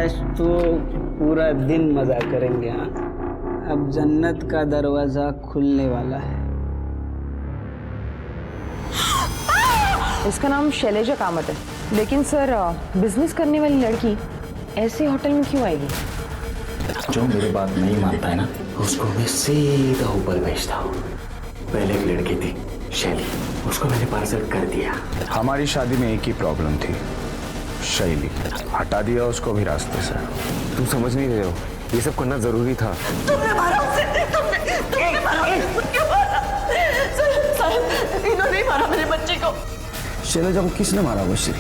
आज तो पूरा दिन मजा करेंगे। हाँ, अब जन्नत का दरवाजा खुलने वाला है। इसका नाम शैलेजा कामत है, लेकिन सर बिजनेस करने वाली लड़की ऐसे होटल में क्यों आएगी? जो मेरी बात नहीं मानता है ना, उसको मैं सीधा ऊपर भेजता हूँ। पहले एक लड़की थी शैली, उसको मैंने पार्सल कर दिया। हमारी शादी में एक ही प्रॉब्लम थी, शैली। हटा दिया उसको भी रास्ते से। तुम समझ नहीं रहे हो, ये सब करना जरूरी था। तुमने मारा उसे, तुमने मारा, क्यों मारा? सर, इन्होंने ही मारा मेरे बच्चे को। शैलेजा को किसने मारा? वो श्री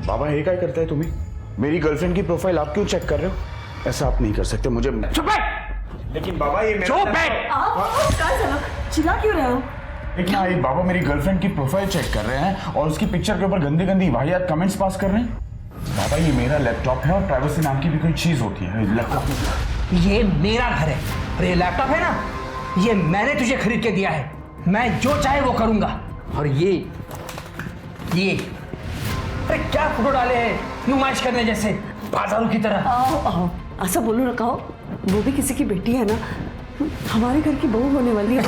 बाबा हे क्या करता है तुम्हें? मेरी गर्लफ्रेंड की प्रोफाइल आप क्यों चेक कर रहे हो? ऐसा आप नहीं कर सकते। मुझे चुप बैठ। लेकिन बाबा ये चुप बैठ। चिल्ला क्यों रहे हो? लेकिन ये बाबा मेरी गर्लफ्रेंड की प्रोफाइल चेक कर रहे हैं और उसकी पिक्चर के ऊपर गंदी गंदी वाहियात कमेंट्स पास कर रहे हैं। बाबा ये मेरा लैपटॉप है और प्राइवेसी नाम की भी कोई चीज होती है लैपटॉप। ये मेरा घर है और ये लैपटॉप है ना, ये मैंने तुझे खरीद के दिया है। मैं जो चाहे वो करूंगा। और ये अरे क्या फोटो डाले हैं नुमाइश करने जैसे, बाजारों की तरह। आओ, ऐसा बोलो ना, कहो वो भी किसी की बेटी है ना, हमारे घर की बहू होने वाली है।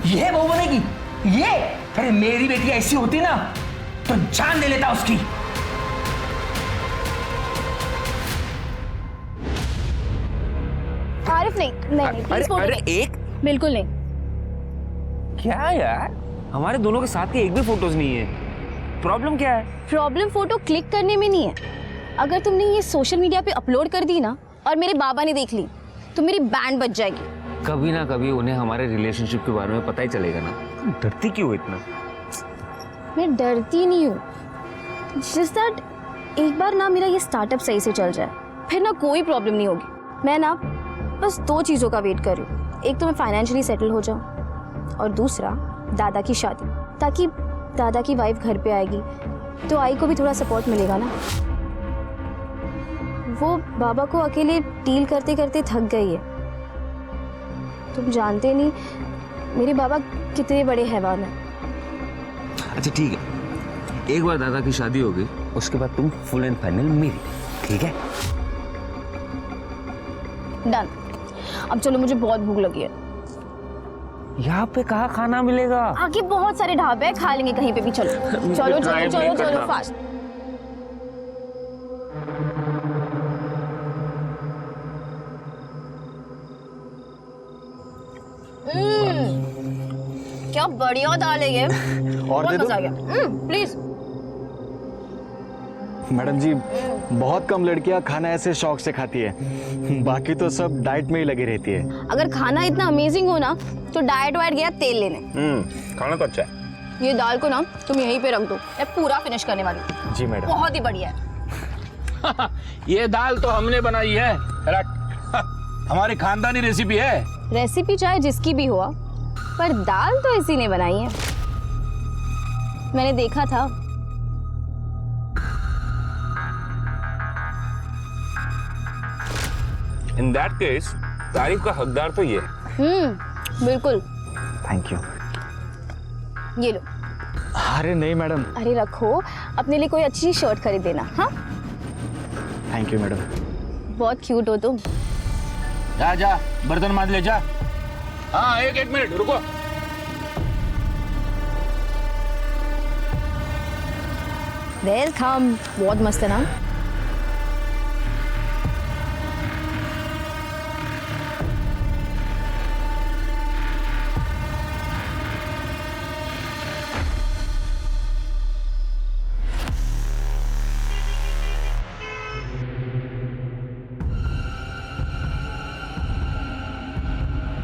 ये बहू बनेगी ये? अरे मेरी बेटी ऐसी होती ना तो जान दे लेता उसकी। आरिफ नहीं, प्लीज फोटो अरे नहीं। एक बिल्कुल नहीं। क्या यार, हमारे दोनों के साथ की एक भी फोटोज नहीं है। प्रॉब्लम क्या है? प्रॉब्लम फोटो क्लिक करने में नहीं है। अगर तुमने ये सोशल मीडिया पे अपलोड कर दी ना और मेरे बाबा ने देख ली तो मेरी बैंड बज जाएगी। कभी ना कभी उन्हें हमारे रिलेशनशिप के बारे में पता ही चलेगा ना। तुम डरती क्यों हो इतना? मैं डरती नहीं हूँ, जस्ट दैट एक बार ना मेरा ये स्टार्टअप सही से चल जाए, फिर ना कोई प्रॉब्लम नहीं होगी। मैं ना बस 2 चीज़ों का वेट कर रही हूँ। एक तो मैं फाइनेंशियली सेटल हो जाऊँ और दूसरा दादा की शादी, ताकि दादा की वाइफ घर पे आएगी तो आई को भी थोड़ा सपोर्ट मिलेगा ना। वो बाबा को अकेले डील करते करते थक गई है। तुम जानते नहीं मेरे बाबा कितने बड़े हैवान हैं। अच्छा ठीक है, एक बार दादा की शादी होगी उसके बाद तुम फुल एंड फाइनल मेरी, ठीक है? डन। अब चलो, मुझे बहुत भूख लगी है। यहाँ पे कहाँ खाना मिलेगा? आगे बहुत सारे ढाबे हैं, खा लेंगे कहीं पे भी। चलो चलो चलो चलो चलो फास्ट। क्या बढ़िया दाल है ये। और दे दो। मजा आ गया। प्लीज। मैडम जी, बहुत कम लड़कियां खाना ऐसे शौक से खाती है, बाकी तो सब डाइट में ही लगी रहती है। अगर खाना इतना अमेजिंग हो ना तो डाइट वाइट गया तेल लेने। खाना तो अच्छा है। ये दाल को ना तुम यहीं पे रख दो, मैं पूरा फिनिश करने वाली हूँ। जी मैडम। बहुत ही बढ़िया है। ये दाल तो हमने बनाई है, हमारी खानदानी रेसिपी है। रेसिपी चाहे जिसकी भी हो, पर दाल तो इसी ने बनाई है। मैंने देखा था। इन दैट केस तारीफ का हकदार तो ये है। बिल्कुल। Thank you. ये लो। अरे नहीं मैडम। अरे रखो, अपने लिए कोई अच्छी शर्ट खरीद देना। हाँ, थैंक यू मैडम। बहुत क्यूट हो तुम। जा जा बर्तन मांज ले जा। हाँ, एक मिनट रुको। वेलकम। बहुत मस्त है ना।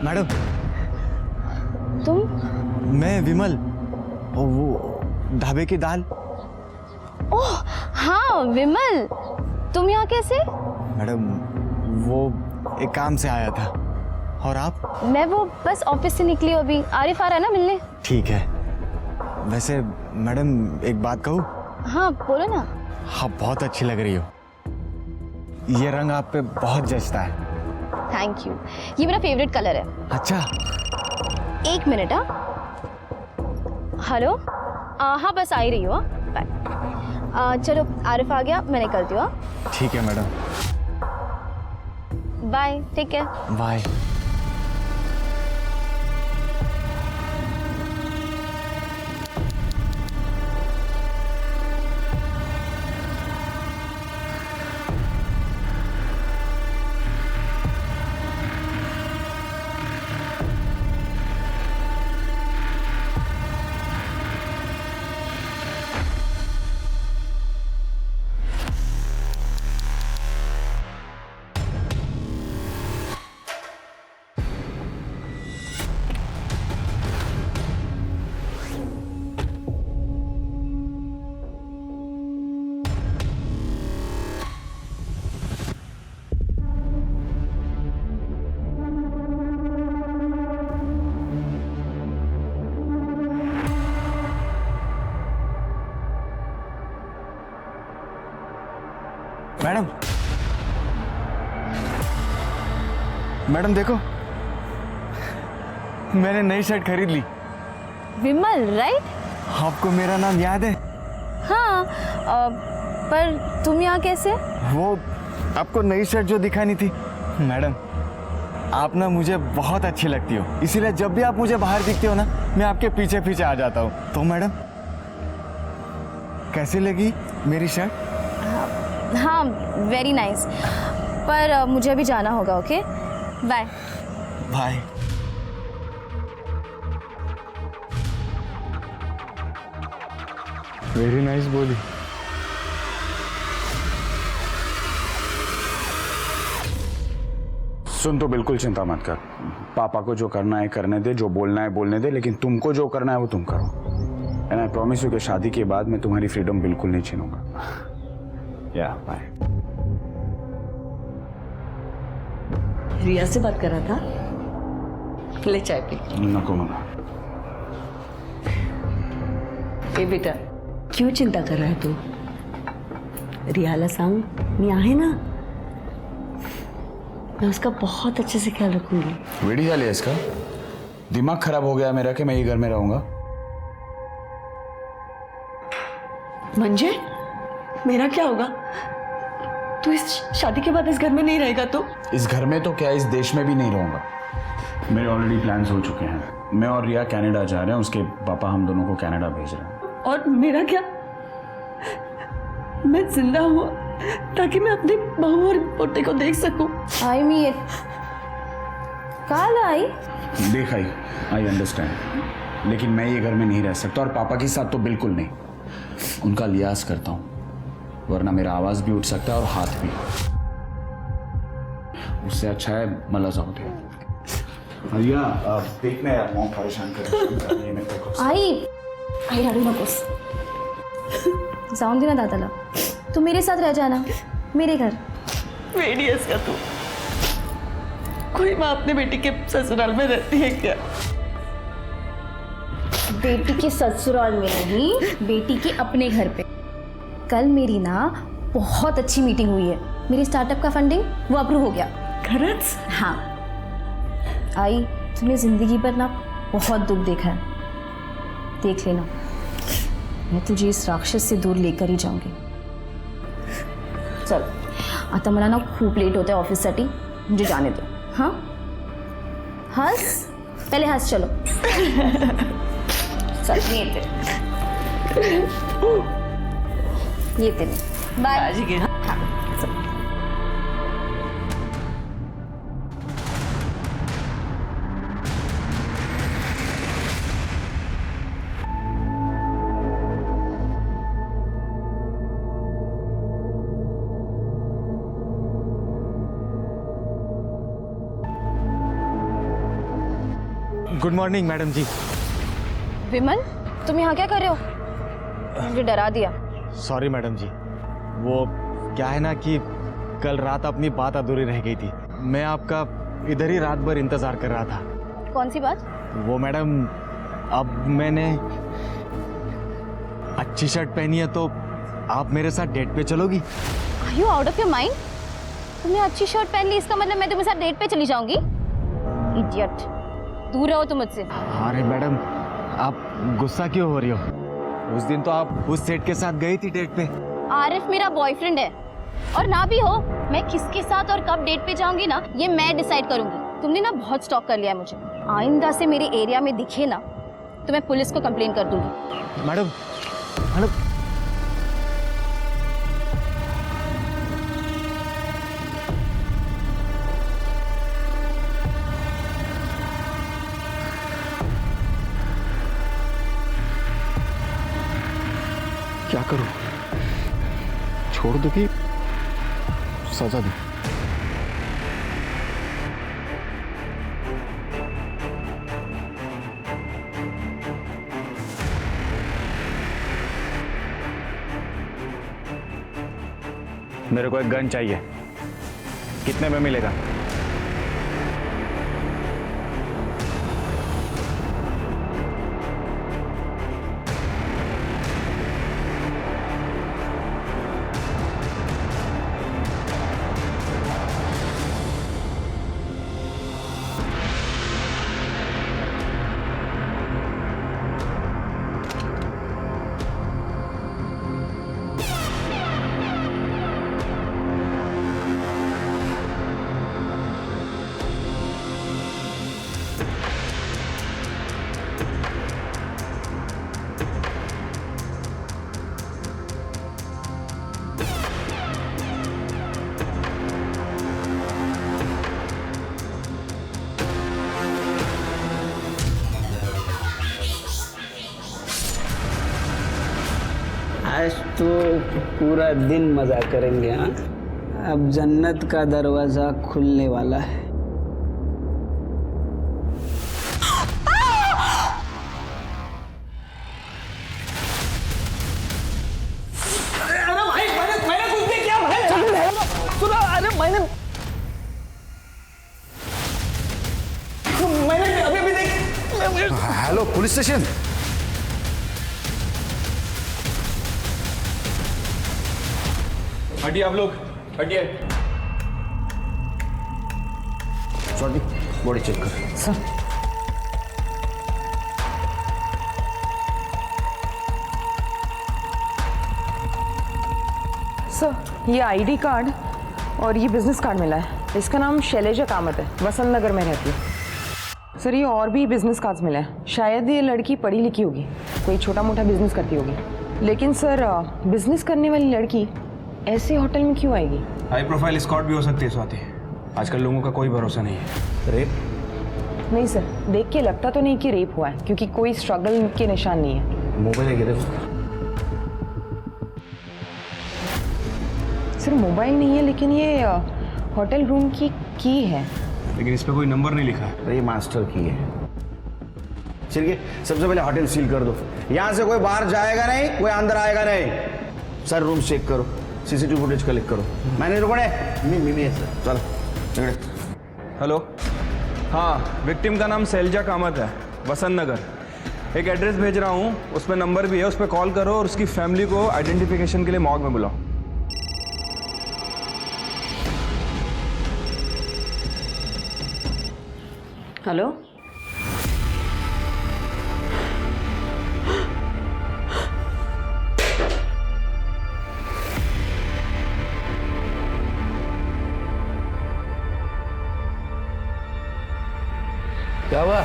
मैडम। तुम? मैं विमल। और वो ढाबे की दाल। ओह हाँ विमल, तुम यहाँ कैसे? मैडम वो एक काम से आया था। और आप? मैं वो बस ऑफिस से निकली अभी। आरिफ आ रहा है ना मिलने। ठीक है। वैसे मैडम एक बात कहूँ? हाँ बोलो ना। आप बहुत अच्छी लग रही हो। ये रंग आप पे बहुत जचता है। थैंक यू, ये मेरा फेवरेट कलर है। अच्छा, एक मिनट। हाँ हेलो, हाँ बस आ ही रही हो। बाय। चलो आरिफ आ गया, मैं निकलती हूँ। हाँ? ठीक है मैडम, बाय, ठीक है। बाय। मैडम, मैडम देखो, मैंने नई शर्ट खरीद ली। विमल राइट? आपको मेरा नाम याद है? हाँ, पर तुम यहाँ कैसे? वो आपको नई शर्ट जो दिखानी थी। मैडम, आप ना मुझे बहुत अच्छी लगती हो, इसीलिए जब भी आप मुझे बाहर दिखते हो ना, मैं आपके पीछे पीछे आ जाता हूँ। तो मैडम, कैसी लगी मेरी शर्ट? हाँ वेरी नाइस, पर मुझे अभी जाना होगा। Okay bye. Bye. Very nice बोली। सुन, तो बिल्कुल चिंता मत कर। पापा को जो करना है करने दे, जो बोलना है बोलने दे, लेकिन तुमको जो करना है वो तुम करो। एंड आई प्रॉमिस यू कि शादी के बाद मैं तुम्हारी फ्रीडम बिल्कुल नहीं छीनूंगा। या बाय। रिया से बात कर रहा था, ले चाय पी। नको मना। ए बेटा, क्यों चिंता कर रहा है तू? रियाला सांग मी आहे ना, मैं उसका बहुत अच्छे से ख्याल रखूंगी। वेड़ी झाली है इसका, दिमाग खराब हो गया मेरा कि मैं ये घर में रहूंगा। मंजे, मेरा क्या होगा? तू इस शादी के बाद इस घर में नहीं रहेगा तो? इस घर में तो क्या, इस देश में भी नहीं रहूंगा। मेरे ऑलरेडी प्लान्स हो चुके हैं। मैं और रिया कनाडा जा रहे हैं, उसके पापा हम दोनों को कनाडा भेज रहे हैं। और मेरा क्या? मैं जिंदा हूँ ताकि मैं अपनी बहू और पोते को देख सकूं। आई मीन काल आई देख आई अंडरस्टैंड, लेकिन मैं ये घर में नहीं रह सकता, और पापा के साथ तो बिल्कुल नहीं। उनका लिहाज करता हूँ, वरना मेरा आवाज भी उठ सकता है और हाथ भी। उससे अच्छा है मला जाऊ दे। भैया देखना यार, मॉम परेशान कर। आई रडू नकोस, जाऊन दे ना दादाला, तू मेरे साथ रह जाना, मेरे घर। वेडी है इसका तू। कोई माँ अपने बेटी के ससुराल में रहती है क्या? बेटी के ससुराल में नहीं, बेटी के अपने घर पे। कल मेरी ना बहुत अच्छी मीटिंग हुई है, मेरी स्टार्टअप का फंडिंग वो अप्रूव हो गया। खरच? हाँ आई, तूने जिंदगी पर ना बहुत दुख देखा है, देख लेना, मैं तुझे इस राक्षस से दूर लेकर ही जाऊंगी। चल आता मला ना खूप लेट होता है ऑफिससाठी, मुझे जाने दो। हाँ हंस, पहले हंस। चलो चल ये तेरे बाय। आज के गुड मॉर्निंग मैडम जी। विमल, तुम यहाँ क्या कर रहे हो? मुझे डरा दिया। सॉरी मैडम जी, वो क्या है ना कि कल रात अपनी बात अधूरी रह गई थी। मैं आपका इधर ही रात भर इंतज़ार कर रहा था। कौन सी बात? वो मैडम, अब मैंने अच्छी शर्ट पहनी है तो आप मेरे साथ डेट पे चलोगी? Are you out of your mind? तुमने अच्छी शर्ट पहन ली, इसका मतलब मैं तुम्हारे साथ डेट पे चली जाऊंगी? इडियट, दूर रहो तुम मुझसे। अरे मैडम, आप गुस्सा क्यों हो रही हो? उस दिन तो आप उस सेठ के साथ गई थी डेट पे। आरिफ मेरा बॉयफ्रेंड है, और ना भी हो, मैं किसके साथ और कब डेट पे जाऊंगी ना, ये मैं डिसाइड करूंगी। तुमने ना बहुत स्टॉक कर लिया है मुझे। आइंदा से मेरे एरिया में दिखे ना तो मैं पुलिस को कंप्लेन कर दूंगी। मैडम, मैडम, क्या करूं? छोड़ दो कि सजा दो? मेरे को एक गन चाहिए। कितने में मिलेगा? आज तो पूरा दिन मजा करेंगे। हाँ, अब जन्नत का दरवाजा खुलने वाला है। Hello police station. हटिए आप लोग, हटिए। सॉरी, बॉडी चेक कर। सर, सर ये आईडी कार्ड और ये बिजनेस कार्ड मिला है। इसका नाम शैलेजा कामत है, वसंत नगर में रहती है। सर ये और भी बिजनेस कार्ड्स मिले हैं। शायद ये लड़की पढ़ी लिखी होगी, कोई छोटा मोटा बिजनेस करती होगी। लेकिन सर बिजनेस करने वाली लड़की ऐसे होटल में क्यों आएगी? हाई प्रोफाइल स्कॉट भी हो सकती है स्वाति। आजकल लोगों का कोई भरोसा नहीं है। रेप? नहीं सर, देख के लगता तो नहीं कि रेप हुआ है, क्योंकि कोई स्ट्रगल के निशान नहीं है। मोबाइल गिरे उसका? सर मोबाइल नहीं है, लेकिन ये होटल रूम की है। लेकिन इस पे कोई नंबर नहीं लिखा है। ये मास्टर की है। चलिए सबसे पहले होटल सील कर दो। यहाँ से कोई बाहर जाएगा नहीं, कोई अंदर आएगा नहीं। सर रूम चेक करो, सीसीटीवी फुटेज कलेक्ट करो। मैनेजर कौन है? मैं सर। चलो। हेलो, हाँ, विक्टिम का नाम शैलजा कामत है, वसंत नगर। एक एड्रेस भेज रहा हूँ, उस पर नंबर भी है, उस पर कॉल करो और उसकी फैमिली को आइडेंटिफिकेशन के लिए मॉर्ग में बुलाओ। हेलो, क्या हुआ?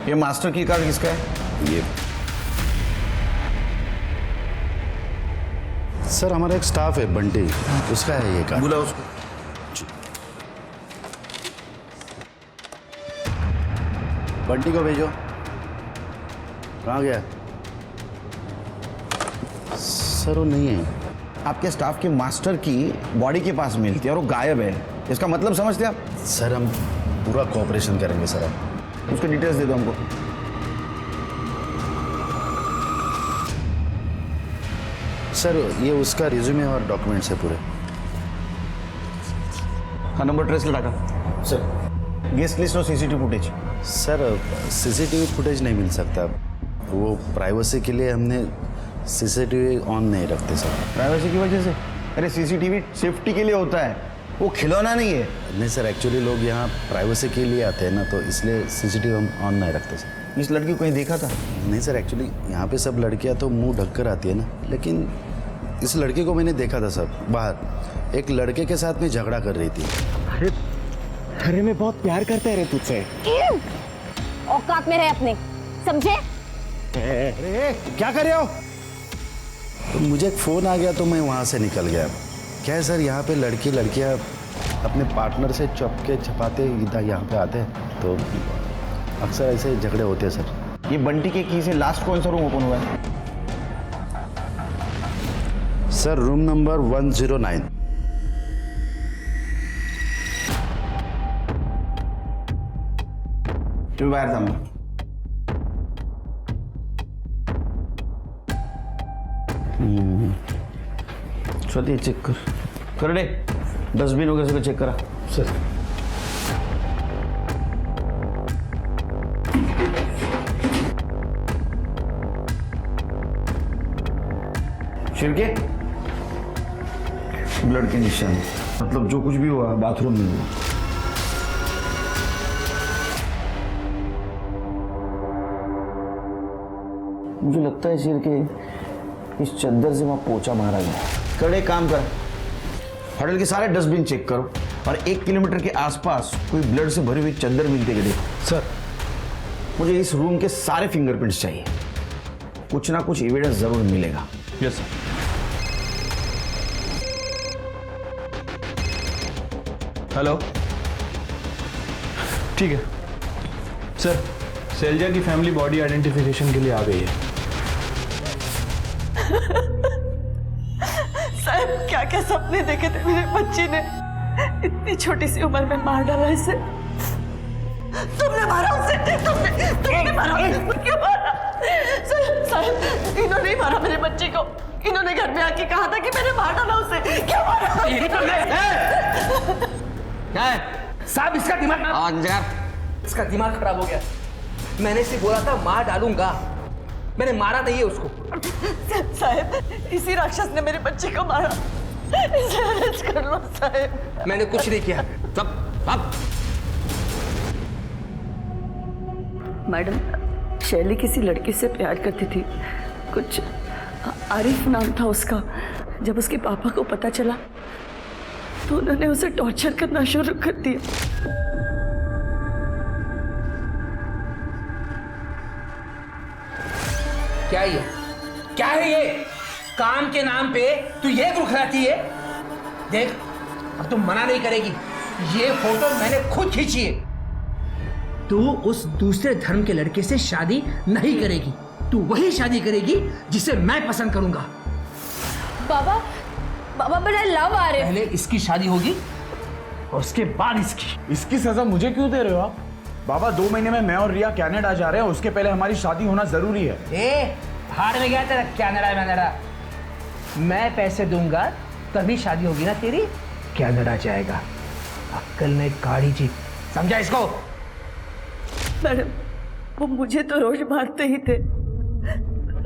ये मास्टर की कार्ड किसका है? ये सर हमारा एक स्टाफ है बंटी, उसका है ये कार्ड। बुलाओ उसको। बंटी को भेजो। कहाँ गया? सर वो नहीं है। आपके स्टाफ के मास्टर की बॉडी के पास मिली थी और वो गायब है। इसका मतलब समझते आप? सर हम पूरा कोऑपरेशन करेंगे सर। आप उसके डिटेल्स दे दो हमको। सर ये उसका रिज्यूमे और डॉक्यूमेंट्स है पूरे। हाँ, नंबर ट्रेस लगा सर। गेस्ट लिस्ट और CCTV footage. Sir CCTV footage नहीं मिल सकता, वो प्राइवेसी के लिए हमने सीसीटीवी ऑन नहीं रखते सर। प्राइवेसी की वजह से? अरे सीसीटीवी सेफ्टी के लिए होता है, वो खिलौना नहीं है। नहीं सर, एक्चुअली लोग यहाँ प्राइवेसी के लिए आते हैं ना, तो इसलिए सीसीटीवी हम ऑन नहीं रखते सर। इस लड़की को कहीं देखा था? नहीं सर, एक्चुअली यहाँ पे सब लड़कियाँ तो मुंह ढक कर आती है ना, लेकिन इस लड़के को मैंने देखा था सर बाहर, एक लड़के के साथ में झगड़ा कर रही थी। अरे मैं बहुत प्यार करता है तुझसे। औकात में रहे अपने, समझे? अरे क्या कर रहे हो? तो मुझे एक फ़ोन आ गया तो मैं वहाँ से निकल गया। क्या है सर, यहाँ पे लड़कियाँ अपने पार्टनर से चपके छपाते इधर यहाँ पे आते हैं, तो अक्सर ऐसे झगड़े होते हैं सर। ये बंटी के की से लास्ट कौन सा रूम ओपन हुआ है? Sir room number 109। तुम्हें बाहर था स्वाति, चेक कर दे डस्टबिन वगैरह से चेक करा सर। शिरके ब्लड के निशान, मतलब जो कुछ भी हुआ बाथरूम में हुआ। मुझे लगता है शिर के इस चद्दर से वहां पोछा मारा गया। कड़े काम कर, होटल के सारे डस्टबिन चेक करो और 1 किलोमीटर के आसपास कोई ब्लड से भरी हुई चद्दर मिलती है सर। मुझे इस रूम के सारे फिंगरप्रिंट्स चाहिए, कुछ ना कुछ एविडेंस जरूर मिलेगा। Yes sir. हेलो, ठीक है सर, शैलजा की फैमिली बॉडी आइडेंटिफिकेशन के लिए आ गई है। साहब क्या क्या सपने देखे थे मेरे बच्ची ने, इतनी छोटी सी उम्र में मार डाला इसे। तुमने मारा उसे, तुमने मारा उसे, क्यों मारा? साहब इन्होंने ही मारा मेरे बच्चे को, इन्होंने घर में आके कहा था कि मैंने मार डाला उसे, क्यों मारा? क्या है साहब, इसका दिमाग खराब हो गया। मैंने इसे बोला था मार डालूंगा, मैंने मारा नहीं है उसको। साहब इसी राक्षस ने मेरे बच्चे को मारा, इसे अरेस्ट कर लो साहब। मैंने कुछ नहीं किया। अब मैडम, शैली किसी लड़के से प्यार करती थी, कुछ आरिफ नाम था उसका। जब उसके पापा को पता चला तो उन्होंने उसे टॉर्चर करना शुरू कर दिया। क्या है ये? काम के नाम पे तू ये रुखराती है? देख, अब तू मना नहीं करेगी, ये फोटो मैंने खुद खींची है। तू उस दूसरे धर्म के लड़के से शादी नहीं करेगी, तू वही शादी करेगी जिसे मैं पसंद करूंगा। बाबा बड़ा लव आ रहे। पहले इसकी शादी होगी और उसके बाद इसकी सजा मुझे क्यों दे रहे हो आप? बाबा 2 महीने में मैं और रिया कनाडा जा रहे हैं, उसके पहले हमारी शादी होना जरूरी है। भाड़ में गया तेरा कनाडा। मैं पैसे दूंगा तभी शादी होगी ना तेरी। कनाडा जाएगा, अक्कल में गाड़ी जी, समझा इसको? मैडम वो मुझे तो रोज मारते ही थे,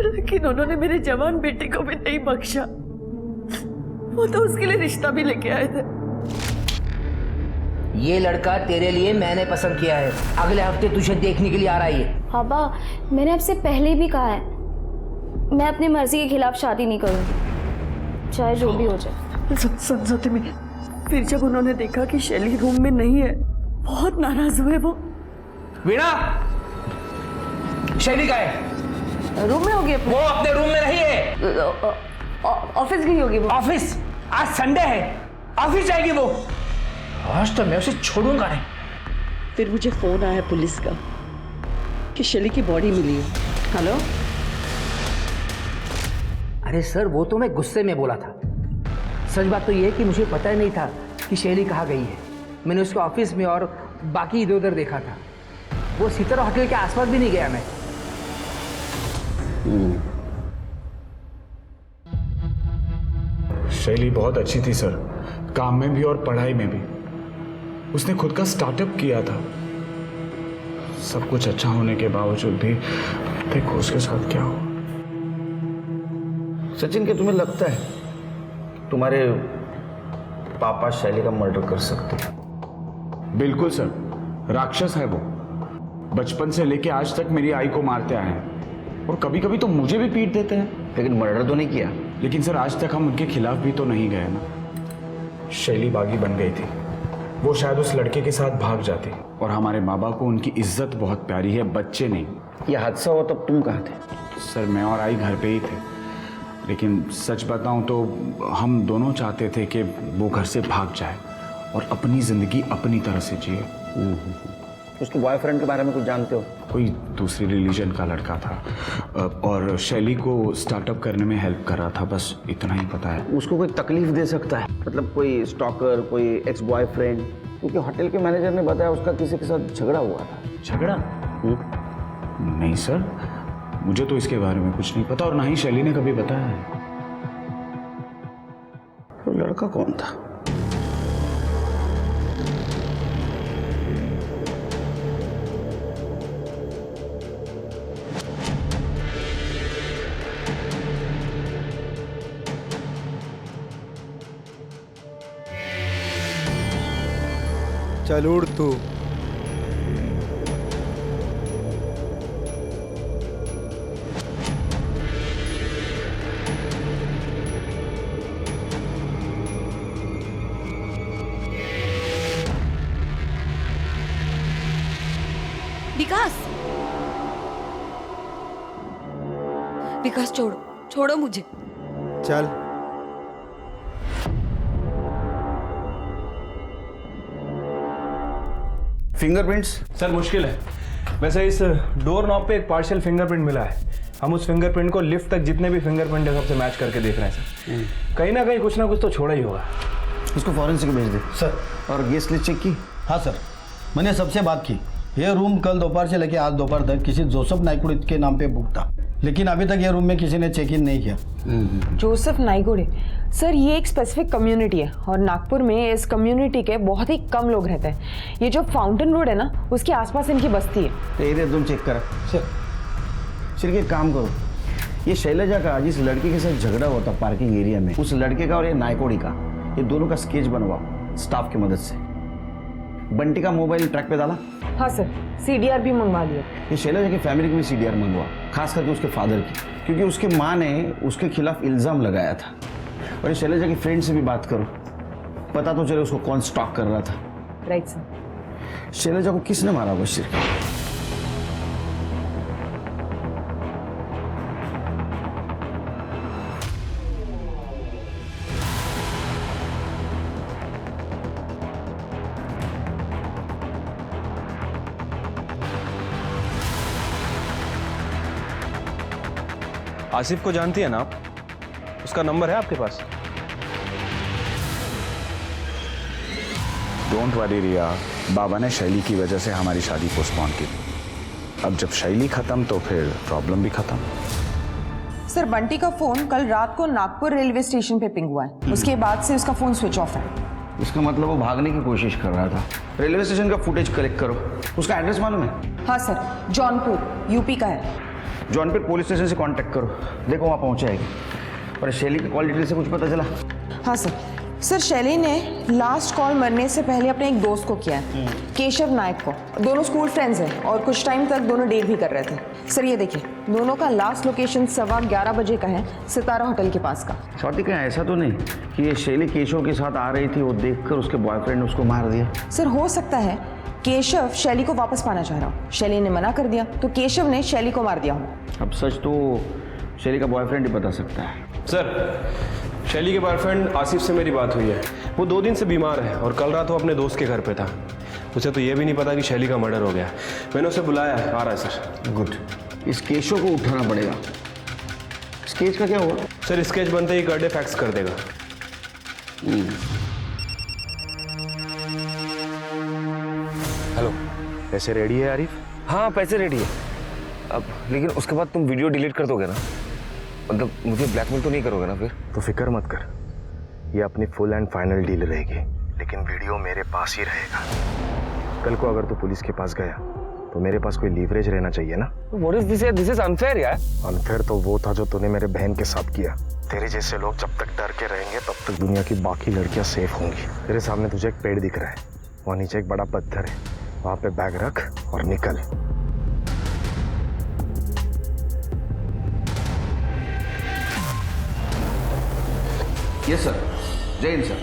लेकिन उन्होंने मेरे जवान बेटे को भी नहीं बख्शा। वो तो उसके लिए रिश्ता भी लेके आए थे। ये लड़का तेरे लिए मैंने पसंद किया है, अगले हफ्ते तुझे देखने के लिए आ रहा है। पापा मैंने आपसे पहले भी कहा है, मैं अपनी मर्जी के खिलाफ शादी नहीं करूंगी, चाहे जो भी हो जाए। समझौते में फिर जब उन्होंने देखा कि शैली रूम में नहीं है, बहुत नाराज हुए वो। वीणा, शैली का है? रूम में होगी वो अपने रूम में नहीं है, ऑफिस गई होगी वो। ऑफिस? आज संडे है, ऑफिस जाएगी वो। आज तो मैं उसे छोड़ूंगा नहीं। फिर मुझे फोन आया पुलिस का कि शैली की बॉडी मिली है। हेलो? अरे सर, वो तो मैं गुस्से में बोला था। सच बात तो ये है कि मुझे पता ही नहीं था कि शैली कहाँ गई है। मैंने उसके ऑफिस में और बाकी इधर उधर देखा था, वो सितारा होटल के आसपास भी नहीं गया मैं। शैली बहुत अच्छी थी सर, काम में भी और पढ़ाई में भी। उसने खुद का स्टार्टअप किया था, सब कुछ अच्छा होने के बावजूद भी देखो उसके साथ क्या हो। सचिन, क्या तुम्हें लगता है तुम्हारे पापा शैली का मर्डर कर सकते हैं? बिल्कुल सर, राक्षस है वो। बचपन से लेके आज तक मेरी आई को मारते आए हैं और कभी कभी तो मुझे भी पीट देते हैं। लेकिन मर्डर तो नहीं किया। लेकिन सर आज तक हम उनके खिलाफ भी तो नहीं गए ना। शैली बागी बन गई थी, वो शायद उस लड़के के साथ भाग जाती और हमारे बाबा को उनकी इज्जत बहुत प्यारी है, बच्चे नहीं। ये हादसा हुआ तब तुम कहाँ थे? सर मैं और आई घर पे ही थे, लेकिन सच बताऊं तो हम दोनों चाहते थे कि वो घर से भाग जाए और अपनी ज़िंदगी अपनी तरह से जिए। उसके बॉयफ्रेंड के बारे में कुछ जानते हो? कोई दूसरी रिलीजन का लड़का था और शैली को स्टार्टअप करने में हेल्प कर रहा था, बस इतना ही पता है। उसको कोई तकलीफ दे सकता है? मतलब कोई स्टॉकर, कोई एक्स बॉयफ्रेंड? क्योंकि होटल के मैनेजर ने बताया उसका किसी के साथ झगड़ा हुआ था। झगड़ा? नहीं सर, मुझे तो इसके बारे में कुछ नहीं पता और ना ही शैली ने कभी बताया है। तो लड़का कौन था? चल उड़ तू। विकास छोड़ो मुझे। चल। फिंगरप्रिंट्स? सर मुश्किल है। वैसे इस डोर नॉब पे एक पार्शियल फिंगरप्रिंट मिला है। हम उस फिंगरप्रिंट को लिफ्ट तक जितने भी फिंगरप्रिंट है सबसे मैच करके देख रहे हैं सर। कहीं ना कुछ तो छोड़ा ही होगा। उसको फॉरेंसिक को भेज दे सर। और गेस्ट लिस्ट चेक की? हाँ सर, मैंने सबसे बात की। ये रूम कल दोपहर से लेकर आज दोपहर तक किसी जोसेफ नाइकुड़े के नाम पे बुक था, लेकिन अभी तक ये रूम में किसी ने चेक इन नहीं किया। जोसेफ नाइकुड़े सर, ये एक स्पेसिफिक कम्युनिटी है और नागपुर में इस कम्युनिटी के बहुत ही कम लोग रहते हैं। ये जो फाउंटेन रोड है ना, उसके आसपास इनकी बस्ती है। तो एरिया तुम चेक करा सर। सिर्फ एक काम करो, ये शैलजा का जिस लड़के के साथ झगड़ा हुआ था पार्किंग एरिया में, उस लड़के का और ये नायकोड़ी का, ये दोनों का स्केच बनवाओ स्टाफ की मदद से। बंटी का मोबाइल ट्रैक पे डाला? हाँ सर, CDR भी मंगवा लिया। ये शैलजा की फैमिली की भी CDR मंगवा, खास करके उसके फादर की, क्योंकि उसके माँ ने उसके खिलाफ इल्ज़ाम लगाया था। और ये शैलजा की फ्रेंड से भी बात करो, पता तो चले उसको कौन स्टॉक कर रहा था। Right sir. शैलजा को किसने मारा होगा सिर्फ? आसिफ को जानती है ना आप? उसका नंबर है आपके पास? डोंट वरी रिया, बाबा ने शैली की वजह से हमारी शादी पोस्टपोन की। अब जब शैली खत्म तो फिर प्रॉब्लम भी खत्म। सर, बंटी का फोन कल रात को नागपुर रेलवे स्टेशन पे पिंग हुआ है। उसके बाद से उसका फोन स्विच ऑफ है। इसका मतलब वो भागने की कोशिश कर रहा था। रेलवे स्टेशन का फुटेज कलेक्ट करो। उसका एड्रेस मालूम है? हाँ सर, जौनपुर यूपी का है। जौनपुर पुलिस स्टेशन से कांटेक्ट करो, देखो वहाँ पहुँचाएगी। और शैली की कॉल डिटेल से कुछ पता चला? हाँ सर, शैली ने लास्ट कॉल मरने से पहले अपने एक दोस्त को किया है, केशव नायक को। दोनों स्कूल फ्रेंड्स हैं और कुछ टाइम तक दोनों डेट भी कर रहे थे। सर ये देखिए, दोनों का लास्ट लोकेशन 11:15 बजे का है, सितारा होटल के पास का। स्वाति, क्या ऐसा तो नहीं कि ये शैली केशव के साथ आ रही थी, वो देखकर उसके बॉयफ्रेंड ने उसको मार दिया? सर हो सकता है केशव शैली को वापस पाना चाह रहा हो, शैली ने मना कर दिया तो केशव ने शैली को मार दिया हो। अब सच तो शैली का बॉयफ्रेंड ही बता सकता है। सर, शैली के बॉयफ्रेंड आसिफ से मेरी बात हुई है। वो 2 दिन से बीमार है और कल रात वो अपने दोस्त के घर पे था। उसे तो ये भी नहीं पता कि शैली का मर्डर हो गया। मैंने उसे बुलाया है, आ रहा है सर। गुड। इस केशव को उठाना पड़ेगा। स्केच का क्या हुआ? सर स्केच बनते ही कर दे, फैक्स कर देगा। हेलो, पैसे रेडी है आरिफ? हाँ पैसे रेडी है। अब लेकिन उसके बाद तुम वीडियो डिलीट कर दोगे ना? मतलब मुझे ब्लैकमेल तो नहीं करोगे ना फिर? तो फिक्र मत कर, ये अपनी फुल एंड फाइनल डील रहेगी, लेकिन वीडियो मेरे पास ही रहेगा। कल को अगर तू पुलिस के पास गया तो मेरे पास कोई लीवरेज रहना चाहिए ना। What is this? This is unfair यार। अनफेयर तो वो था जो तूने मेरे बहन के साथ किया। तेरे जैसे लोग जब तक डर के रहेंगे तब तक दुनिया की बाकी लड़कियां सेफ होंगी। तेरे सामने तुझे एक पेड़ दिख रहा है, वहां नीचे एक बड़ा पत्थर है, वहां पे बैग रख और निकल। Yes sir. जय हिंद सर।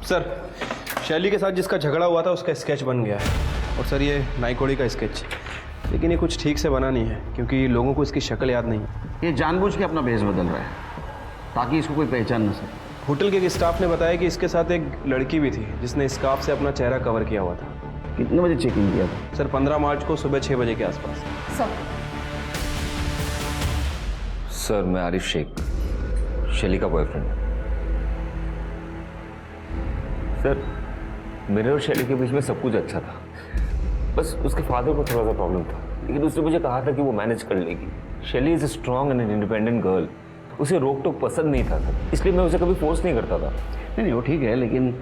सर शैली के साथ जिसका झगड़ा हुआ था उसका स्केच बन गया है, और सर ये नाइकोड़ी का स्केच, लेकिन ये कुछ ठीक से बना नहीं है क्योंकि लोगों को इसकी शक्ल याद नहीं है। ये जानबूझ के अपना भेष बदल रहा है ताकि इसको कोई पहचान न सके। होटल के स्टाफ ने बताया कि इसके साथ एक लड़की भी थी जिसने स्कार्फ से अपना चेहरा कवर किया हुआ था। कितने बजे चेकिंग किया था? सर 15 मार्च को सुबह 6 बजे के आसपास। सर मैं आरिफ शेख, शैली का बॉयफ्रेंड। सर मेरे और शैली के बीच में सब कुछ अच्छा था, बस उसके फादर को थोड़ा सा प्रॉब्लम था, लेकिन उसने मुझे कहा था कि वो मैनेज कर लेगी। शैली is a strong and independent girl, उसे रोक टोक पसंद नहीं था सर, इसलिए मैं उसे कभी फोर्स नहीं करता था। नहीं वो ठीक है, लेकिन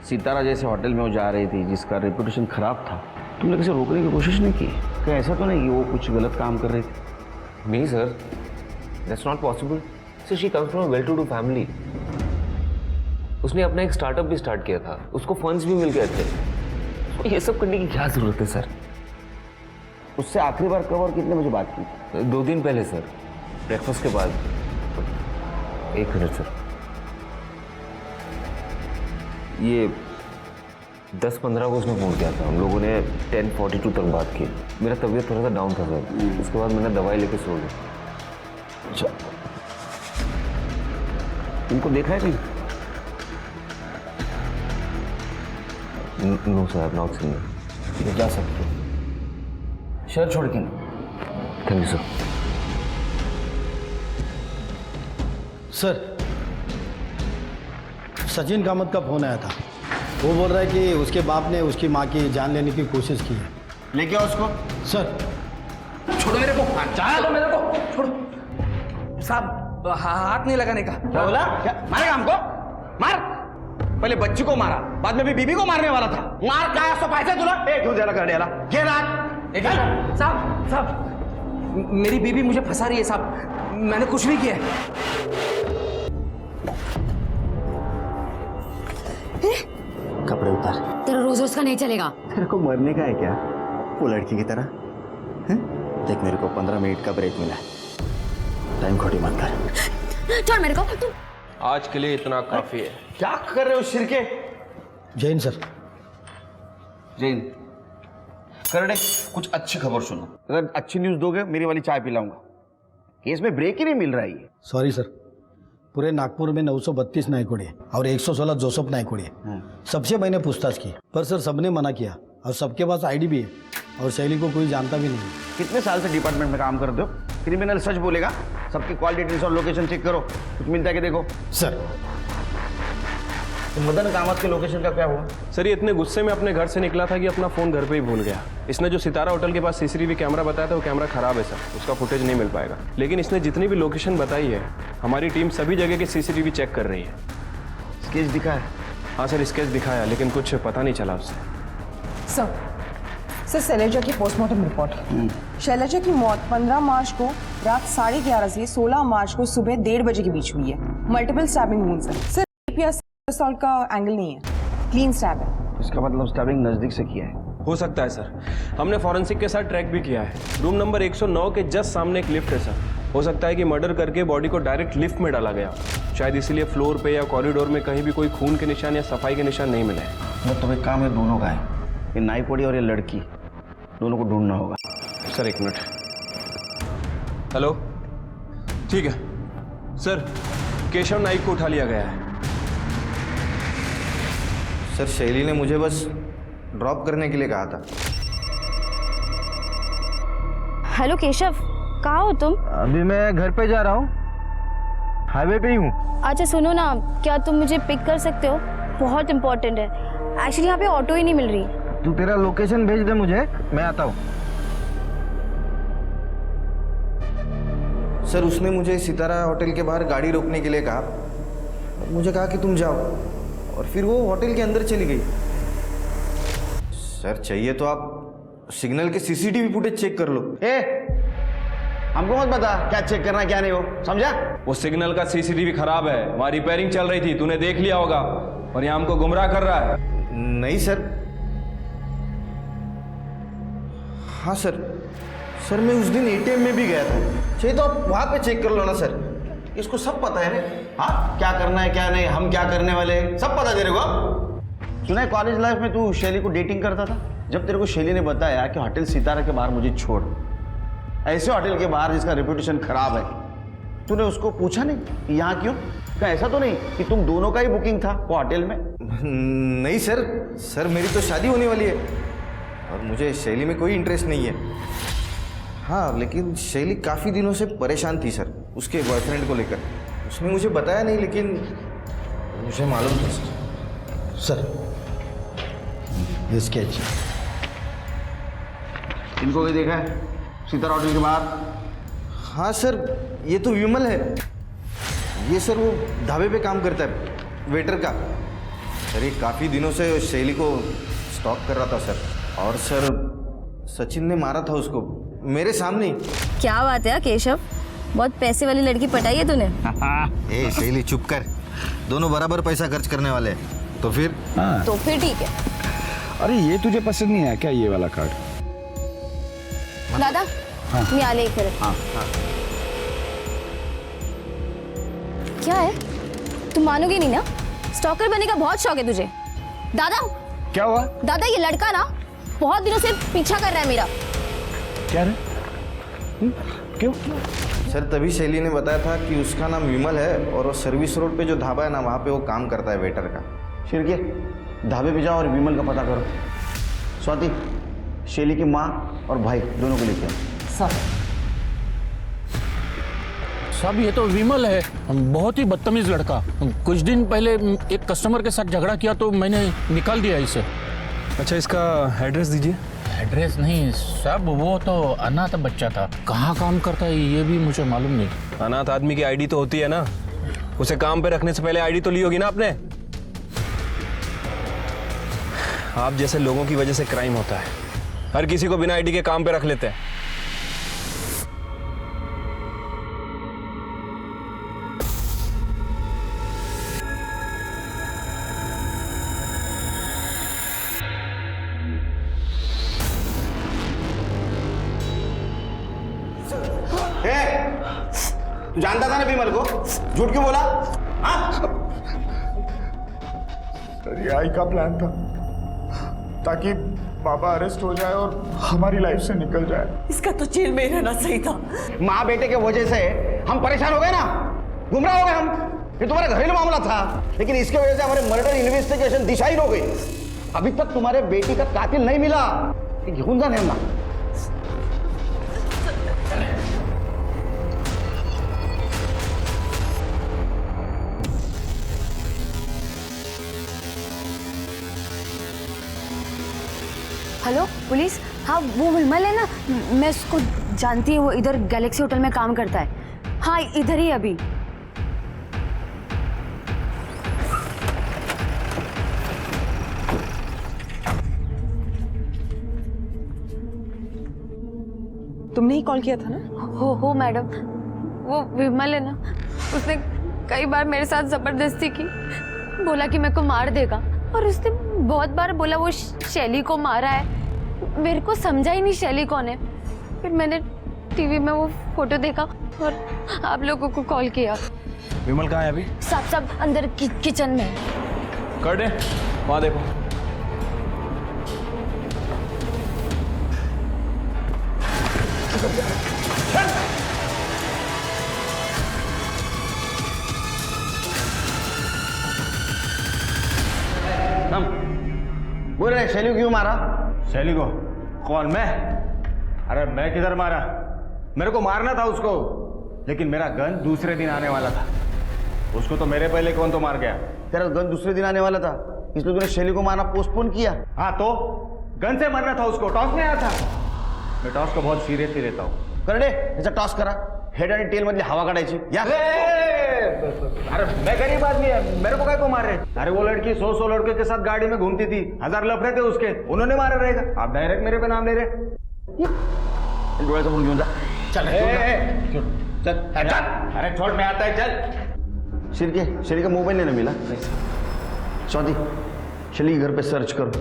सितारा जैसे होटल में वो जा रही थी जिसका रेपुटेशन खराब था, तुमने किसी रोकने की कोशिश नहीं की? क्या ऐसा तो नहीं कि वो कुछ गलत काम कर रही थी? नहीं sir, that's not possible. Sir she comes from a well to do family. उसने अपना एक स्टार्टअप भी स्टार्ट किया था, उसको फंड्स भी मिल गए थे, तो ये सब करने की क्या जरूरत है सर? उससे आखिरी बार कब और कितने बजे बात की? 2 दिन पहले सर, ब्रेकफास्ट के बाद। 1 मिनट सर, ये 10-15 को उसने फ़ोन किया था, हम लोगों ने 10:42 तक बात की। मेरा तबीयत थोड़ा सा डाउन था सर, उसके बाद मैंने दवाई लेके सो गया। अच्छा, तुमको देखा है कहीं? No sir, I have not seen him. जा सकते हो, शहर छोड़ के नहीं। Thank you sir. Sir Sachin Kamat का फोन आया था, वो बोल रहा है कि उसके बाप ने उसकी माँ की जान लेने की कोशिश की है। लेके आओ उसको। सर छोड़ो मेरे को, जाने दो मेरे को, छोड़ो साहब, हाथ नहीं लगाने का। क्या बोला? क्या मारेगा हमको? मार। पहले बच्ची को मारा, बाद में भी बीबी को मारने वाला था। मार का सो पैसे तुला क्यों देला कर दिया? ये रात साहब, मेरी बीबी मुझे फंसा रही है साहब, मैंने कुछ नहीं किया। कपड़े उतार। तेरा रोज रोज का नहीं चलेगा। तेरे को मरने का है क्या वो लड़की की तरह? देख मेरे को 15 मिनट का ब्रेक मिला है, टाइम खोटी मत कर। छोड़ मेरे को। तू आज के लिए इतना काफी है। क्या कर रहे हो शिरके? जैन सर। जैन करड़े, कुछ अच्छी खबर सुनो। अगर अच्छी न्यूज दोगे मेरी वाली चाय पिलाऊंगा। केस में ब्रेक ही नहीं मिल रहा है ये। सॉरी सर, पूरे नागपुर में 932 नायकोड़े और 116 जोसफ नायकोड़े, सबसे मैंने पूछताछ की, पर सर सबने मना किया और सबके पास आईडी भी है और शैली को कोई जानता भी नहीं। कितने साल से डिपार्टमेंट में काम करते हो? क्रिमिनल सच बोलेगा। सबकी कॉल डिटेल्स और लोकेशन चेक करो, कुछ मिलता है कि देखो। सर तो मदन कामत के लोकेशन का क्या हुआ? सर ये इतने गुस्से में अपने घर से निकला था कि अपना फ़ोन घर पे ही भूल गया। इसने जो सितारा होटल के पास सीसीटीवी कैमरा बताया था वो कैमरा खराब है सर, उसका फुटेज नहीं मिल पाएगा। लेकिन इसने जितनी भी लोकेशन बताई है, हमारी टीम सभी जगह के सीसीटीवी चेक कर रही है। स्केच दिखा है? हाँ सर, स्केच दिखाया, लेकिन कुछ पता नहीं चला उससे। सर शैलजा की पोस्टमार्टम रिपोर्ट। शैलजा की मौत 15 मार्च को रात 11:30 से 16 मार्च को सुबह 1:30 बजे के बीच हुई है। मल्टीपल स्टैबिंग वुंड्स हैं। सर रेप या असॉल्ट का एंगल नहीं है, क्लीन स्टैब है। इसका मतलब स्टैबिंग नजदीक से किया है। हो सकता है सर, हमने फॉरेंसिक के साथ ट्रैक भी किया है। रूम नंबर 109 के जस्ट सामने एक लिफ्ट है सर। हो सकता है कि मर्डर करके बॉडी को डायरेक्ट लिफ्ट में डाला गया, शायद इसीलिए फ्लोर पे या कॉरिडोर में कहीं भी कोई खून के निशान या सफाई के निशान नहीं मिले। मतलब तुम्हें काम है दोनों का है, ये नाईकोड़ी और ये लड़की, दोनों को ढूंढना होगा। Sir 1 minute. हेलो, ठीक है सर, केशव नाइक को उठा लिया गया है। सर शैली ने मुझे बस ड्रॉप करने के लिए कहा था। हेलो केशव, कहाँ हो तुम? अभी मैं घर पे जा रहा हूँ, हाईवे पे ही हूँ। अच्छा सुनो ना, क्या तुम मुझे पिक कर सकते हो? बहुत इंपॉर्टेंट है एक्चुअली, यहाँ पे ऑटो ही नहीं मिल रही। तू तेरा लोकेशन भेज दे मुझे, मैं आता हूँ। सर उसने मुझे सितारा होटल के बाहर गाड़ी रोकने के लिए कहा, मुझे कहा कि तुम जाओ, और फिर वो होटल के अंदर चली गई। सर चाहिए तो आप सिग्नल के सीसीटीवी फुटेज चेक कर लो। हमको मत बता क्या चेक करना क्या नहीं हो, समझा? वो सिग्नल का सीसीटीवी खराब है, वहां रिपेयरिंग चल रही थी, तूने देख लिया होगा और यहाँ हमको गुमराह कर रहा है। नहीं सर। हाँ सर, सर मैं उस दिन एटीएम में भी गया था, चाहिए तो आप वहां पे चेक कर लो ना सर। इसको सब पता है रे, हाँ क्या करना है क्या नहीं, हम क्या करने वाले हैं, सब पता तेरे को। सुना है कॉलेज लाइफ में तू शैली को डेटिंग करता था? जब तेरे को शैली ने बताया कि होटल सितारा के बाहर मुझे छोड़, ऐसे होटल के बाहर जिसका रेपुटेशन खराब है, तूने उसको पूछा नहीं कि यहाँ क्यों? क्या ऐसा तो नहीं कि तुम दोनों का ही बुकिंग था वो होटल में? नहीं सर, सर मेरी तो शादी होने वाली है और मुझे शैली में कोई इंटरेस्ट नहीं है। हाँ, लेकिन शैली काफ़ी दिनों से परेशान थी सर उसके बॉयफ्रेंड को लेकर। उसने मुझे बताया नहीं लेकिन मुझे मालूम था सर। सर ये स्केच इनको भी देखा है सितारा होटल के बाहर? हाँ सर, ये तो विमल है। ये सर वो ढाबे पे काम करता है, वेटर का। सर ये काफ़ी दिनों से शैली को स्टॉक कर रहा था सर। और सर सचिन ने मारा था उसको मेरे सामने ही। क्या बात है केशव, बहुत पैसे वाली लड़की पटाई है तूने। ए शैली चुप कर, दोनों बराबर पैसा खर्च करने वाले हैं। तो फिर? हाँ। तो फिर ठीक है। अरे ये तुझे पसंद नहीं आया क्या ये वाला कार्ड? दादा मी आले एक मिनट। हाँ। क्या है, तुम मानोगे नहीं ना, स्टॉकर बनने का बहुत शौक है तुझे। दादा क्या हुआ? दादा ये लड़का ना बहुत दिनों से पीछा कर रहा है मेरा। क्या रे? क्यों? सर तभी शैली ने बताया था कि उसका नाम विमल है और वो सर्विस रोड पे जो ढाबा है ना वहाँ पे वो काम करता है वेटर का। शिरके ढाबे पे जाओ और विमल का पता करो। स्वाति शैली की माँ और भाई दोनों को लेके आओ। साहब ये तो विमल है, बहुत ही बदतमीज लड़का। कुछ दिन पहले एक कस्टमर के साथ झगड़ा किया तो मैंने निकाल दिया इसे। अच्छा इसका एड्रेस दीजिए। एड्रेस नहीं साहब, वो तो अनाथ बच्चा था, कहाँ काम करता है ये भी मुझे मालूम नहीं। अनाथ आदमी की आईडी तो होती है ना, उसे काम पे रखने से पहले आईडी तो ली होगी ना आपने। आप जैसे लोगों की वजह से क्राइम होता है, हर किसी को बिना आईडी के काम पे रख लेते हैं। तू जानता था ना विमल को, झूठ क्यों बोला? रिहाई का प्लान था ताकि पापा अरेस्ट हो जाए और हमारी लाइफ से निकल जाए। इसका तो जेल में रहना सही था। माँ बेटे के वजह से हम परेशान हो गए ना, गुमराह हो गए हम। ये तुम्हारा घरेलू मामला था, लेकिन इसके वजह से हमारे मर्डर इन्वेस्टिगेशन दिशाहीन हो गई। अभी तक तुम्हारे बेटी का कातिल नहीं मिला। घेऊन जा ना। हेलो पुलिस, हाँ वो विमल है ना, मैं उसको जानती हूँ, वो इधर गैलेक्सी होटल में काम करता है। हाँ इधर ही अभी। तुमने ही कॉल किया था ना? हो मैडम, वो विमल है ना, उसने कई बार मेरे साथ जबरदस्ती की, बोला कि मेरे को मार देगा और उसने बहुत बार बोला वो शैली को मारा है। मेरे को समझा ही नहीं शैली कौन है। फिर मैंने टीवी में वो फोटो देखा और आप लोगों को कॉल किया। विमल कहाँ है अभी? सब अंदर किचन में। कर दे, वहाँ देखो। बोल रहे शैली को क्यों मारा? शैली को? कौन, मैं? अरे मैं किधर मारा? मेरे को मारना था उसको, लेकिन मेरा गन दूसरे दिन आने वाला था। उसको तो मेरे पहले कौन तो मार गया। तेरा गन दूसरे दिन आने वाला था, इसलिए तूने शैली को मारना पोस्टपोन किया। हाँ तो गन से मारना था उसको, टॉस में आया था। मैं टॉस को बहुत सीरियसली लेता हूँ। कर दे, याचा टॉस करा। हेड आणि टेल मधली हवा काढायची। या अरे मैं गरीब आदमी है, मेरे को काय को मार रहे? अरे वो लड़की 100 लड़के के साथ गाड़ी में घूमती थी, 1000 लफड़े थे उसके, उन्होंने मारा रहेगा। आप डायरेक्ट मेरे पे नाम ले रहे? डोळ्याचा फोन घेऊन जा। चल चल चल, अरे छोड़, मैं आता है, चल। शेरी का मोबाइल नहीं मिला? चौधरी, चलिए घर पे सर्च करो,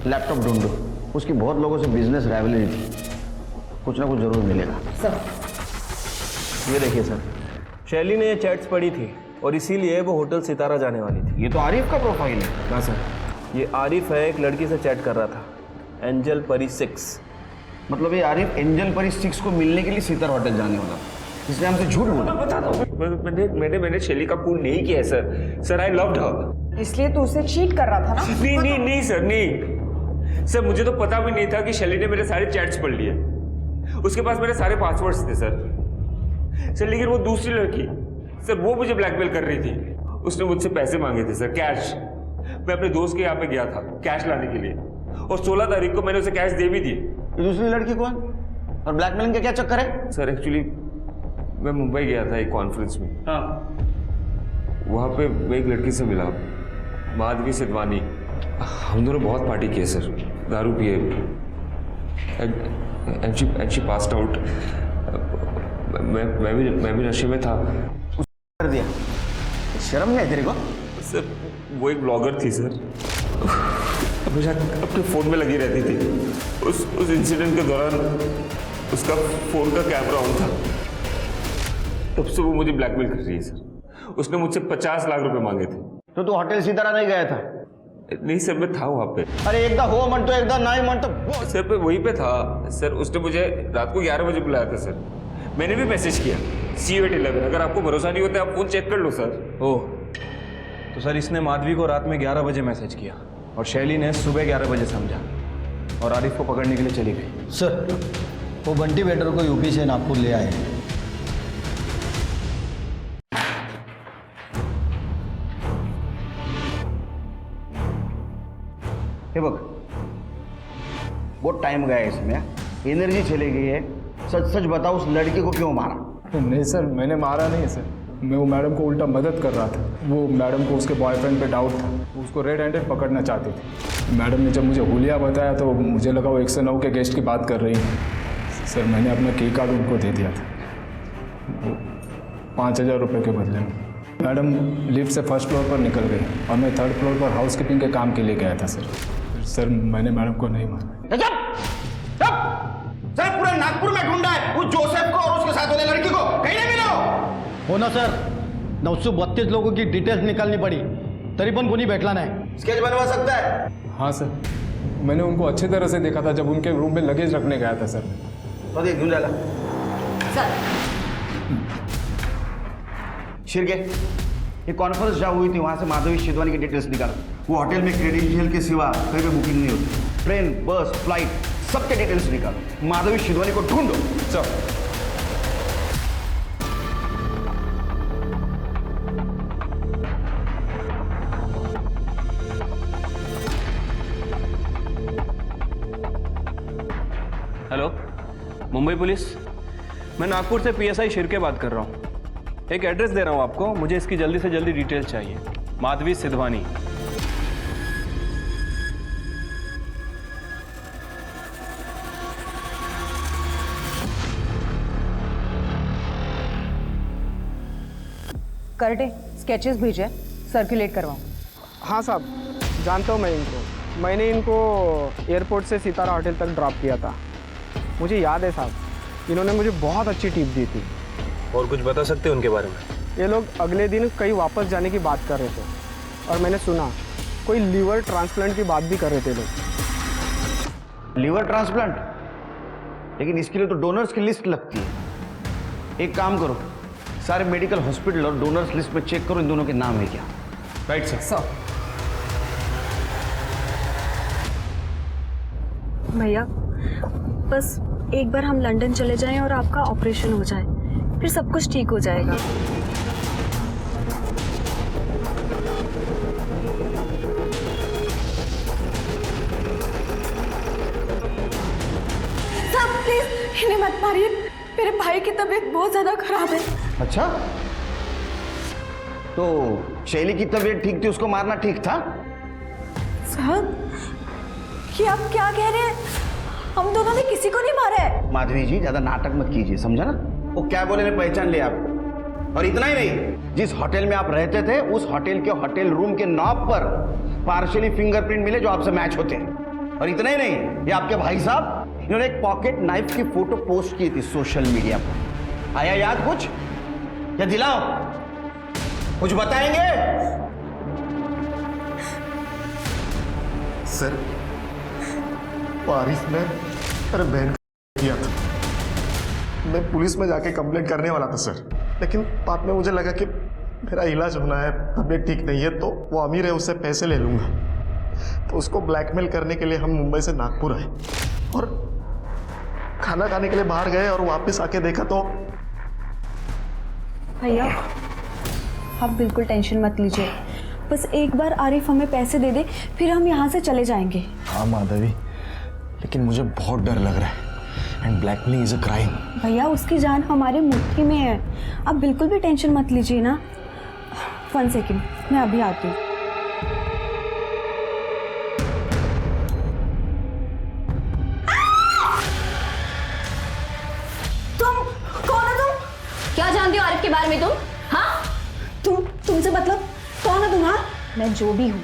लैपटॉप ढूंढो, उसकी बहुत लोगों से बिजनेस राइवलरी थी, कुछ ना कुछ जरूर मिलेगा। सर ये देखिए सर, शैली ने ये चैट्स पढ़ी थी और इसीलिए वो होटल सितारा जाने वाली थी। ये तो आरिफ का प्रोफाइल है। हाँ सर, ये आरिफ है, एक लड़की से चैट कर रहा था, एंजल परी 6। मतलब ये आरिफ एंजल परी 6 को मिलने के लिए सितारा होटल जाने वाला, इसलिए हमसे झूठ बोला। बता दो, मैंने शैली का खून नहीं किया है सर, आई लव्ड हर। इसलिए तू उसे चीट कर रहा था ना? नहीं सर, नहीं सर, मुझे तो पता भी नहीं था कि शैली ने मेरे सारे चैट्स पढ़ लिए। उसके पास मेरे सारे पासवर्ड्स थे सर, लेकिन वो दूसरी लड़की सर, वो मुझे ब्लैकमेल कर रही थी। उसने मुझसे पैसे मांगे थे सर, कैश। मैं अपने दोस्त के यहाँ पे गया था कैश लाने के लिए, और 16 तारीख को मैंने उसे कैश दे भी दिए। दूसरी लड़की कौन और ब्लैकमेलिंग का क्या चक्कर है? सर एक्चुअली मैं मुंबई गया था एक कॉन्फ्रेंस में। हाँ। वहाँ पे मैं एक लड़की से मिला, माधवी सिद्धवानी। हम दोनों बहुत पार्टी किए सर, दारू पिए, एंड शी पास्ड आउट। मैं भी नशे में था। कर दिया, शर्म नहीं है तेरे को? सर वो एक ब्लॉगर थी सर, हमेशा अपने फ़ोन में लगी रहती थी। उस इंसिडेंट के दौरान उसका फ़ोन का कैमरा ऑन था, तब से वो मुझे ब्लैकमेल कर रही है सर। उसने मुझसे 50 लाख रुपए मांगे थे। तो तू हॉटेल सितारा नहीं गया था? नहीं सर, मैं था वहाँ पे। अरे एकदा हो म्हणतो, एकदा नाही म्हणतो। सर पे वहीं पे था सर। उसने मुझे रात को 11 बजे बुलाया था सर। मैंने भी मैसेज किया C811। अगर आपको भरोसा नहीं होता आप फोन चेक कर लो सर। ओह, तो सर इसने माधवी को रात में 11 बजे मैसेज किया और शैली ने सुबह 11 बजे समझा और आरिफ को पकड़ने के लिए चली गई। सर वो बंटी वेटर को यूपी से नागपुर ले आए। हे बघ, बहुत टाइम गया है इसमें, एनर्जी चली गई है। सच सच बताओ, उस लड़की को क्यों मारा? नहीं सर, मैंने मारा नहीं है सर, मैं वो मैडम को उल्टा मदद कर रहा था। वो मैडम को उसके बॉयफ्रेंड पे डाउट था, उसको रेड हैंडेड पकड़ना चाहती थी। मैडम ने जब मुझे हुलिया बताया तो मुझे लगा वो 109 के गेस्ट की बात कर रही है। सर मैंने अपना की कार्ड उनको दे दिया था, 5000 रुपये के बदले में। मैडम लिफ्ट से फर्स्ट फ्लोर पर निकल गई और मैं 3rd फ्लोर पर हाउसकीपिंग के काम के लिए गया था सर मैंने मैडम को नहीं मारा। सर पूरा नागपुर में ढूंढा है उस जोसेफ को और उसके साथ वाले लड़की को, कहीं नहीं मिला। हो ना सर, 932 लोगों की डिटेल्स निकालनी पड़ी, तरी पण कोणी भेटला नहीं। स्केच बनवा सकता है? हाँ सर, मैंने उनको अच्छी तरह से देखा था जब उनके रूम में लगेज रखने गया था सर। तो देख ढूंढ जाएगा सर। शिरके, ये कॉन्फ्रेंस जहाँ हुई थी वहाँ से माधवी सिद्धवानी की डिटेल्स निकाल। वो होटल में क्रेडेंशियल के सिवा कहीं पे बुकिंग नहीं होती। ट्रेन, बस, फ्लाइट सबके डिटेल्स निकालो। माधवी सिद्धवानी को ढूंढो। सर हेलो, मुंबई पुलिस, मैं नागपुर से PSI शिरके बात कर रहा हूँ। एक एड्रेस दे रहा हूँ आपको, मुझे इसकी जल्दी से जल्दी डिटेल चाहिए। माधवी सिद्धवानी। करटे स्केचेस भेजे, सर्कुलेट करवाऊँ। हाँ साहब, जानता हूँ मैं इनको। मैंने इनको एयरपोर्ट से सितारा होटल तक ड्रॉप किया था। मुझे याद है साहब, इन्होंने मुझे बहुत अच्छी टिप दी थी। और कुछ बता सकते हैं उनके बारे में? ये लोग अगले दिन कहीं वापस जाने की बात कर रहे थे और मैंने सुना कोई लीवर ट्रांसप्लांट की बात भी कर रहे थे लोग। Liver transplant? लेकिन इसके लिए तो डोनर्स की लिस्ट लगती है। एक काम करो, सारे मेडिकल हॉस्पिटल और डोनर्स लिस्ट में चेक करो इन दोनों के नाम है क्या। Right sir. भैया बस एक बार हम लंदन चले जाएं और आपका ऑपरेशन हो जाए, फिर सब कुछ ठीक हो जाएगा। साहब प्लीज इन्हें मत मारिए, मेरे भाई की तबीयत बहुत ज्यादा खराब है। अच्छा, तो शैली की तबीयत ठीक थी, उसको मारना ठीक था? साहब, ये आप क्या कह रहे हैं? हम दोनों ने किसी को नहीं मारा है। माधवी जी, ज्यादा नाटक मत कीजिए, समझा ना? वो क्या बोले, ने पहचान लिया आपको। और इतना ही नहीं, जिस होटल में आप रहते थे उस होटल के होटल रूम के नॉब पर पार्शियली फिंगरप्रिंट मिले जो आपसे मैच होते हैं। और इतना ही नहीं, ये आपके भाई साहब, इन्होंने एक पॉकेट नाइफ की फोटो पोस्ट की थी सोशल मीडिया पर। आया याद कुछ? या दिलाओ, कुछ बताएंगे? सर, वो आरिफ ने मेरे बहन को किया था। मैं पुलिस में जाके कंप्लेंट करने वाला था सर, लेकिन बाद में मुझे लगा कि मेरा इलाज होना है, तबीयत ठीक नहीं है, तो वो अमीर है, उससे पैसे ले लूँगा। तो उसको ब्लैकमेल करने के लिए हम मुंबई से नागपुर आए और खाना खाने के लिए बाहर गए और वापस आके देखा तो भैया आप बिल्कुल टेंशन मत लीजिए, बस एक बार आरिफ हमें पैसे दे दे, फिर हम यहाँ से चले जाएंगे। हाँ माधवी, लेकिन मुझे बहुत डर लग रहा है and blackmailing is a crime. भैया उसकी जान हमारे मुट्ठी में है, आप बिल्कुल भी टेंशन मत लीजिए ना। 1 सेकेंड, मैं अभी आती हूँ। तुम कौन हो? तुम क्या जानती हो आरिफ के बारे में तुम? हाँ, तुमसे मतलब कौन हो तुम? हाँ, मैं जो भी हूँ,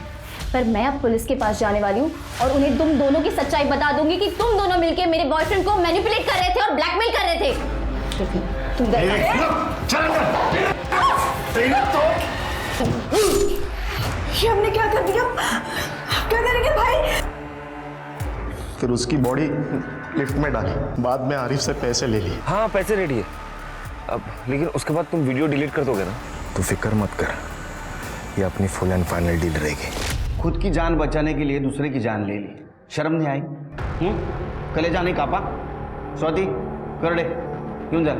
पर मैं अब पुलिस के पास जाने वाली हूँ और उन्हें तुम दोनों की सच्चाई बता दूंगी कि तुम दोनों मिलके मेरे बॉयफ्रेंड को मैनिपुलेट कर रहे थे और ब्लैकमेल कर रहे थे। तुम ये हमने क्या कर दिया? क्या करेंगे भाई? फिर उसकी बॉडी लिफ्ट में डाली, बाद में आरिफ से पैसे ले लिए। हाँ पैसे रेडी है अब, लेकिन उसके बाद तुम वीडियो डिलीट कर दोगे ना? तू फिक्र मत कर, ये अपनी फुल एंड फाइनल डील रहेगी। खुद की जान बचाने के लिए दूसरे की जान ले ली, शर्म नहीं आई? कलेजा नहीं कापा? स्वाति करडे, क्यों जा?